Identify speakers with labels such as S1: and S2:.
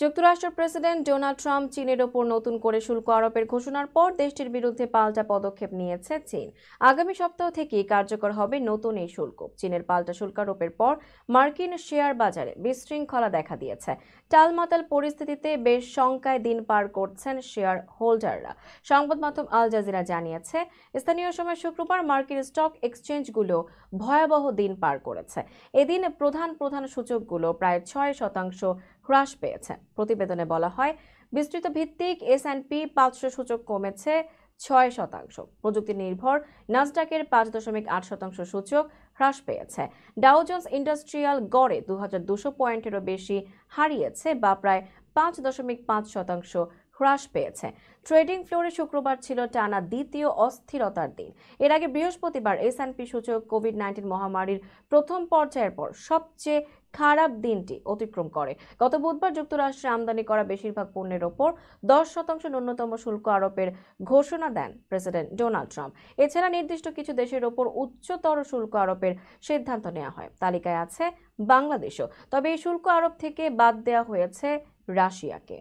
S1: যুক্তরাষ্ট্রের president Donald Trump চীনের ওপর নতুন করে শুল্ক আরোপের ঘোষণার পর দেশটির বিরুদ্ধে পাল্টা পদক্ষেপ নিয়েছে চীন। আগামী সপ্তাহ থেকেই কার্যকর হবে নতুন এই শুল্ক। চীনের পাল্টা শুল্ক আরোপের পর মার্কিন শেয়ার বাজারে বিশৃঙ্খলা দেখা দিয়েছে। টালমাটাল পরিস্থিতিতে বেশ শঙ্কায় দিন পার করছেন শেয়ার হোল্ডাররা। সংবাদ মাধ্যম আল জাজিরা জানিয়েছে, স্থানীয় সময় শুক্রবার মার্কিন স্টক এক্সচেঞ্জগুলো ভয়াবহ দিন পার করেছে। এদিন প্রধান প্রধান সূচকগুলো প্রায় 6% হ্রাস পেয়েছে। প্রতিবেদনে বলা হয়, বিস্তৃত ভিত্তিক S&P 500 সূচক কমেছে 6%। প্রযুক্তি নির্ভর নাসডাকের 5.8% সূচক হ্রাস পেয়েছে। ডাও জোন্স ইন্ডাস্ট্রিয়াল গড়ে 2200 পয়েন্টেরও বেশি হারিয়েছে বা প্রায় 5.5% হ্রাস পেয়েছে। ট্রেডিং ফ্লোরে শুক্রবার ছিল টানা দ্বিতীয় অস্থিরতার দিন। এর আগে বৃহস্পতিবার S&P সূচক কোভিড-19 মহামারীর প্রথম পর্যায়ের পর সবচেয়ে খারাপ দিনটি অতিক্রম করে। গত বুধবার যুক্তরাষ্ট্রে আমদানি করা বেশিরভাগ পণ্যের ওপর 10% ন্যূনতম শুল্ক আরোপের ঘোষণা দেন প্রেসিডেন্ট ডোনাল্ড ট্রাম্প। এছাড়া নির্দিষ্ট কিছু দেশের ওপর উচ্চতর শুল্ক আরোপের সিদ্ধান্ত নেওয়া হয়। তালিকায় আছে বাংলাদেশও। তবে এই শুল্ক আরোপ থেকে বাদ দেওয়া হয়েছে রাশিয়াকে।